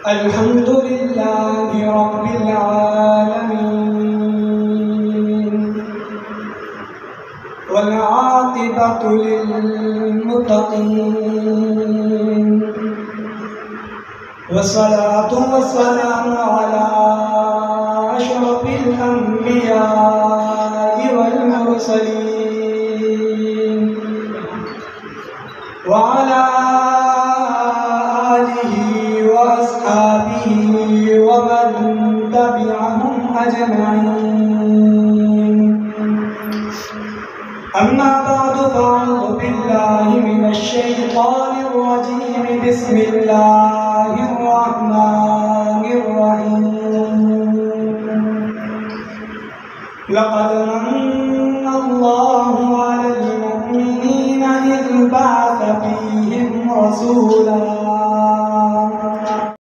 الحمد لله رب العالمين والعاقبة للمتقين والصلاة والسلام على أشرف الأنبياء والمرسلين وعلى آله وأصحابه ومن تبعهم أجمعين. أما بعد فأعوذ بالله من الشيطان الرجيم. بسم الله الرحمن الرحيم. لقد من الله على المؤمنين إذ بعث فيهم رسولا